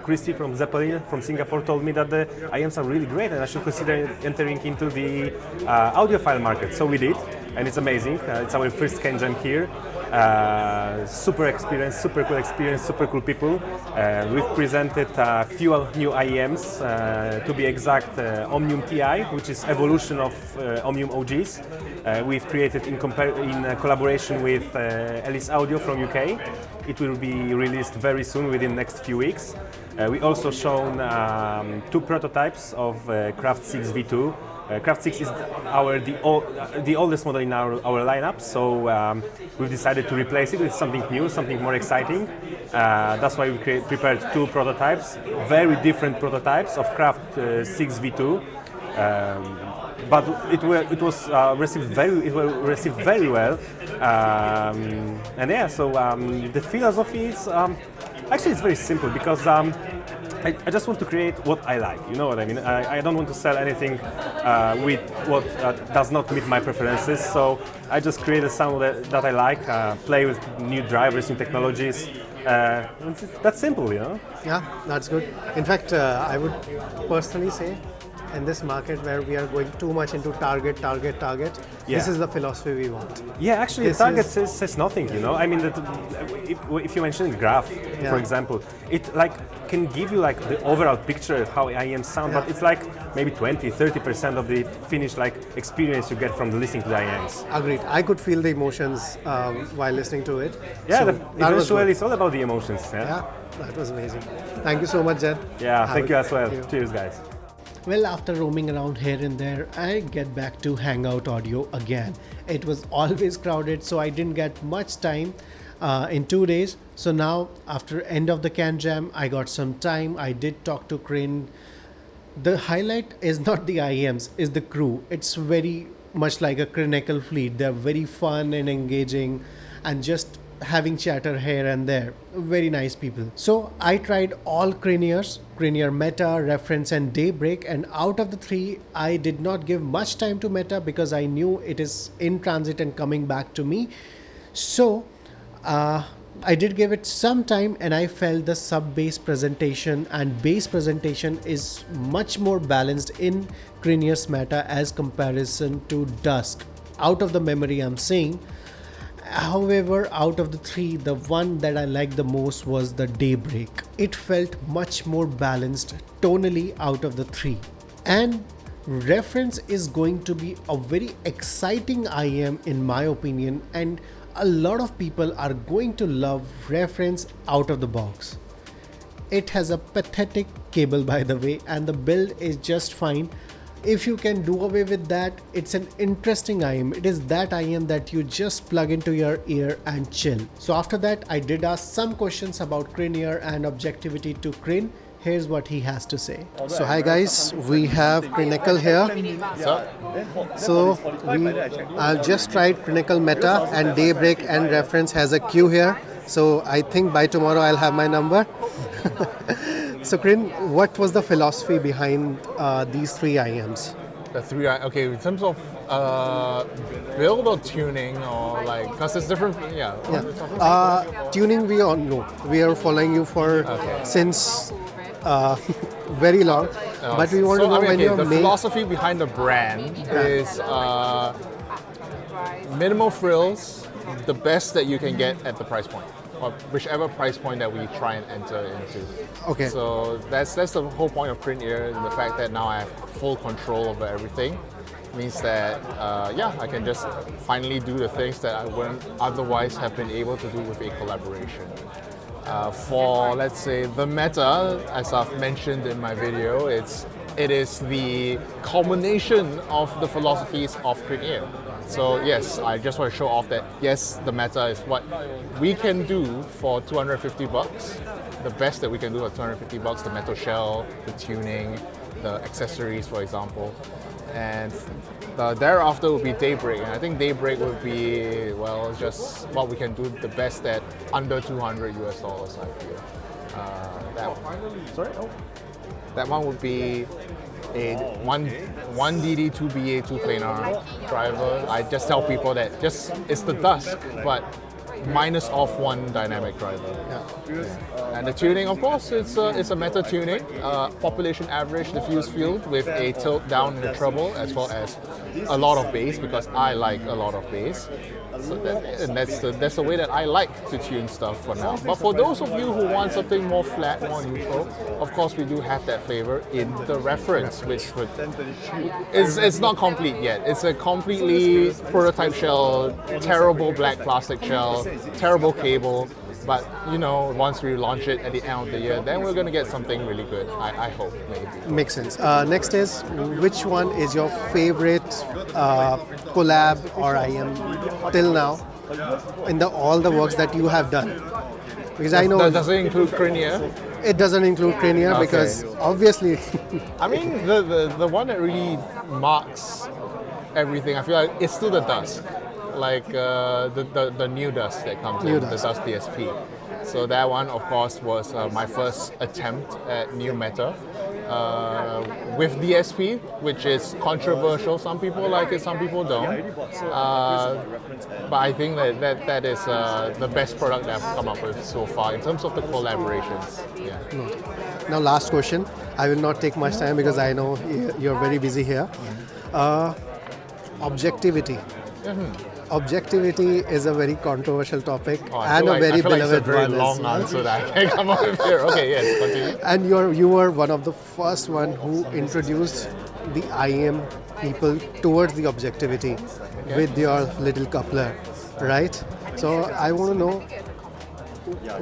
Christy from Zeppelin from Singapore told me that the IEMs are really great and I should consider entering into the audiophile market. So we did, and it's amazing. It's our first CanJam here. Super experience, super cool experience, super cool people. We've presented a few new IEMs, to be exact, Omnium Ti, which is evolution of Omnium OGs. We've created in collaboration with Ellis Audio from UK. It will be released very soon, within the next few weeks. We also shown 2 prototypes of Craft 6 V2. Craft 6 is the oldest model in our lineup, so we've decided to replace it with something new, something more exciting. That's why we prepared 2 prototypes, very different prototypes of Craft 6 V2. But it was received very well, and yeah. So the philosophy is actually it's very simple, because I just want to create what I like. You know what I mean? I don't want to sell anything with what does not meet my preferences. So I just create a sound that I like, play with new drivers, new technologies. That's simple, Yeah, that's good. In fact, I would personally say, in this market where we are going too much into target, this is the philosophy we want. Yeah, actually, the target says nothing, I mean, if you mention graph, for example, it can give you the overall picture of how IEMs sound, but it's maybe 20-30% of the finished experience you get from listening to the IEMs. Agreed. I could feel the emotions while listening to it. Yeah, so eventually it's all about the emotions. Yeah, that was amazing. Thank you so much, Jed. Yeah, thank you as well. Cheers, guys. Well, after roaming around here and there, I get back to Hangout Audio again. It was always crowded, so I didn't get much time in 2 days. So now, after end of the CanJam, I got some time. I did talk to Crin. The highlight is not the IEMs, is the crew. It's very much like a Crinical fleet. They're very fun and engaging and just having chatter here and there. Very nice people. So I tried all Criniers, Crinier Meta, Reference and Daybreak, and out of the three, I did not give much time to Meta because I knew it is in transit and coming back to me. So I did give it some time, and I felt the sub-bass presentation and bass presentation is much more balanced in Crinier's Meta as comparison to Dusk. Out of the memory I'm saying. However, out of the three, the one that I liked the most was the Daybreak. It felt much more balanced tonally out of the three. And Reference is going to be a very exciting IEM in my opinion, and a lot of people are going to love Reference out of the box. It has a pathetic cable, by the way, and the build is just fine. If you can do away with that, it's an interesting IEM. It is that IEM that you just plug into your ear and chill. So after that, I did ask some questions about Crinier and objectivity to Crin. Here's what he has to say. So hi guys, we have Crinical here. So I've just tried Crinical Meta, and Daybreak and Reference has a queue here. So I think by tomorrow I'll have my number. So Crin, what was the philosophy behind these three IEMs? The three, okay, in terms of build or tuning, or like, because it's different, Tuning we all know. We are following you for since very long, but we want to know when you're the philosophy behind the brand is minimal frills, the best that you can get at the price point, or whichever price point that we try and enter into. Okay. So that's the whole point of Print Ear, the fact that now I have full control over everything. Means that I can just finally do the things that I wouldn't otherwise have been able to do with a collaboration. For, let's say, the Meta, as I've mentioned in my video, it is the culmination of the philosophies of Print Ear. So yes, I just want to show off that yes, the Meta is what we can do for $250. The best that we can do for $250, the metal shell, the tuning, the accessories, for example. And thereafter will be Daybreak, and I think Daybreak would be, well, just what we can do the best at under $200 US, I feel. That one would be a one DD, 2 BA, 2 planar driver. I just tell people that it's the Dusk, but minus off one dynamic driver. And the tuning, of course, it's a meta tuning, population average diffuse field with a tilt down in the treble, as well as a lot of bass, because I like a lot of bass. So that's the way that I like to tune stuff for now. But for those of you who want something more flat, more neutral, of course we do have that flavor in the Reference, which it's not complete yet. It's a completely prototype shell, terrible black plastic shell, terrible cable. But once we launch it at the end of the year, then we're going to get something really good. I hope, maybe. Makes sense. Next is, which one is your favorite collab or IEM till now in all the works that you have done? Because I know that doesn't include Crinier. It doesn't include Crinier because obviously. I mean, the one that really marks everything, I feel like it's still the Dusk. Like the new Dusk that comes in, the Dusk DSP. So that one, of course, was my first attempt at new meta with DSP, which is controversial. Some people like it, some people don't. But I think that is the best product that I've come up with so far in terms of the collaborations. Yeah. Now, last question. I will not take much time because I know you're very busy here. Objectivity. Objectivity is a very controversial topic and a very beloved one. It's a very long answer that I can come up with here. Okay, yes, continue. And you were one of the first one who introduced the IEM people towards the objectivity with your little coupler, right? So I want to know,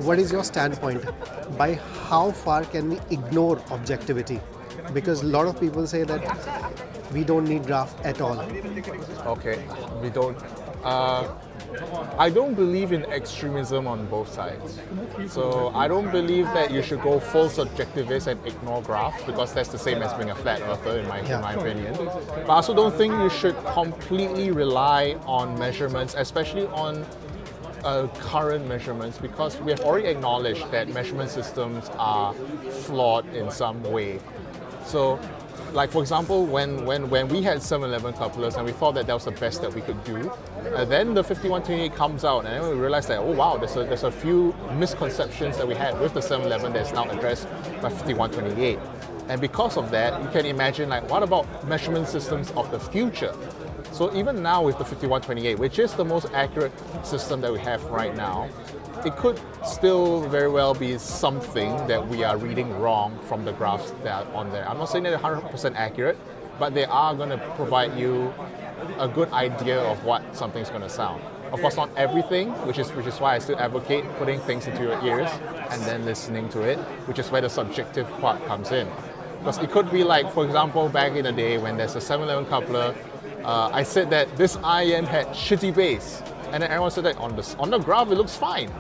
what is your standpoint? By how far can we ignore objectivity? Because a lot of people say that we don't need graph at all. Okay, we don't. I don't believe in extremism on both sides. So I don't believe that you should go full subjectivist and ignore graph, because that's the same as being a flat earther in my opinion. But I also don't think you should completely rely on measurements, especially on current measurements, because we have already acknowledged that measurement systems are flawed in some way. So, like for example, when we had 711 couplers and we thought that was the best that we could do, then the 5128 comes out, and then we realized that, oh wow, there's a few misconceptions that we had with the 711 that's now addressed by 5128. And because of that, you can imagine, like, what about measurement systems of the future? So even now with the 5128, which is the most accurate system that we have right now, it could still very well be something that we are reading wrong from the graphs that are on there. I'm not saying that they're 100% accurate, but they are going to provide you a good idea of what something's going to sound. Of course, not everything, which is why I still advocate putting things into your ears and then listening to it, which is where the subjective part comes in. Because it could be like, for example, back in the day when there's a 711 coupler, I said that this IEM had shitty bass, and then everyone said that on the graph it looks fine.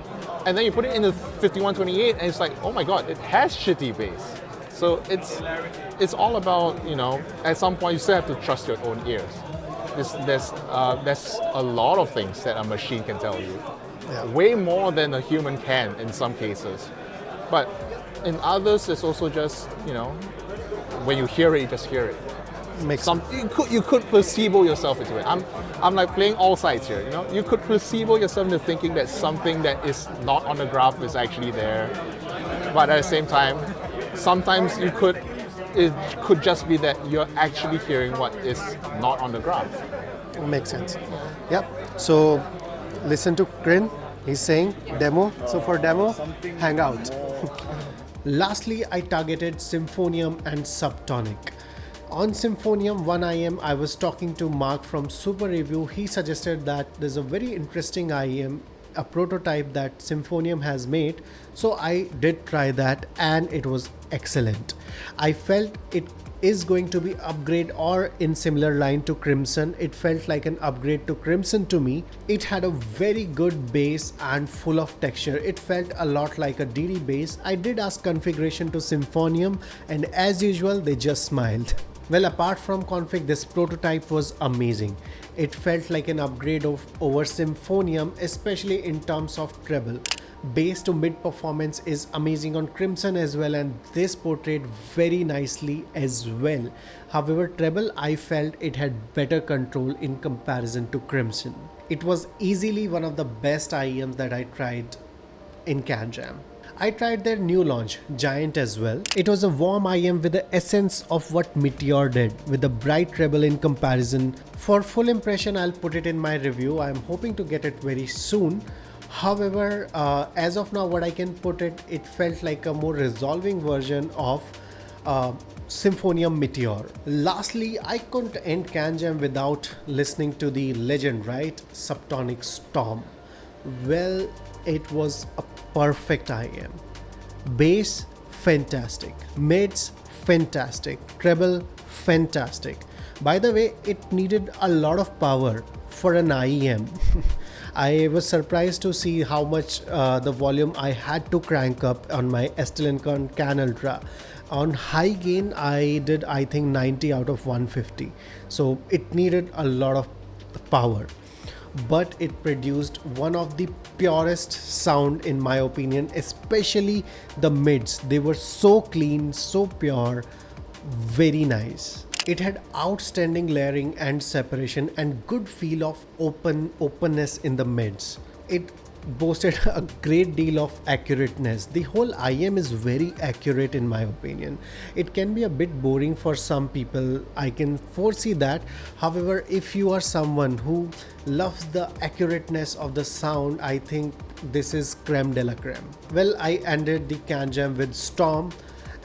And then you put it in the 5128 and it's like, oh my god, it has shitty bass. So it's all about, you know, at some point you still have to trust your own ears. There's a lot of things that a machine can tell you. Yeah. Way more than a human can in some cases. But in others, it's also just, you know, when you hear it, you just hear it. You could placebo yourself into it. I'm like playing all sides here. You know, you could placebo yourself into thinking that something that is not on the graph is actually there. But at the same time, sometimes it could just be that you're actually hearing what is not on the graph. Makes sense. Yep. So listen to Crin. He's saying demo. So for demo, Hangout. Lastly, I targeted Symphonium and Subtonic. On Symphonium 1IM, I was talking to Mark from Super Review. He suggested that there's a very interesting IEM, a prototype that Symphonium has made. So I did try that and it was excellent. I felt it is going to be upgrade or in similar line to Crimson. It felt like an upgrade to Crimson to me. It had a very good bass and full of texture. It felt a lot like a DD bass. I did ask configuration to Symphonium and as usual they just smiled. Well, apart from config, this prototype was amazing. It felt like an upgrade over Symphonium, especially in terms of treble. Bass to mid performance is amazing on Crimson as well, and this portrayed very nicely as well. However, treble, I felt it had better control in comparison to Crimson. It was easily one of the best IEMs that I tried in CanJam. I tried their new launch, Giant, as well. It was a warm IEM with the essence of what Meteor did, with a bright treble in comparison. For full impression, I'll put it in my review. I'm hoping to get it very soon. However, as of now, what I can put it felt like a more resolving version of Symphonium Meteor. Lastly, I couldn't end CanJam without listening to the legend, right? Subtonic Storm. Well, it was a perfect IEM. Bass, fantastic. Mids, fantastic. Treble, fantastic. By the way, it needed a lot of power for an IEM. I was surprised to see how much the volume I had to crank up on my Stellencon Can Ultra. On high gain, I did, I think, 90 out of 150. So it needed a lot of power. But it produced one of the purest sound in my opinion, especially the mids. They were so clean, so pure, very nice. It had outstanding layering and separation and good feel of openness in the mids. It boasted a great deal of accurateness. The whole IEM is very accurate in my opinion. It can be a bit boring for some people, I can foresee that. However, if you are someone who loves the accurateness of the sound, I think this is creme de la creme. Well, I ended the CanJam with Storm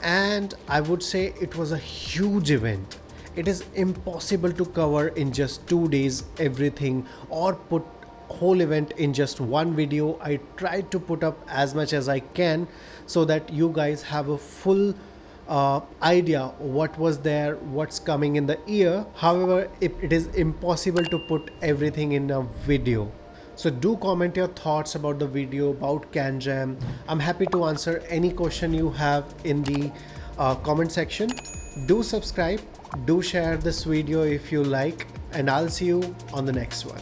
and I would say it was a huge event. It is impossible to cover in just 2 days everything or put whole event in just one video. I tried to put up as much as I can so that you guys have a full idea what was there, what's coming in the ear. However, it is impossible to put everything in a video. So do comment your thoughts about the video, about CanJam. I'm happy to answer any question you have in the comment section. Do subscribe, do share this video if you like, and I'll see you on the next one.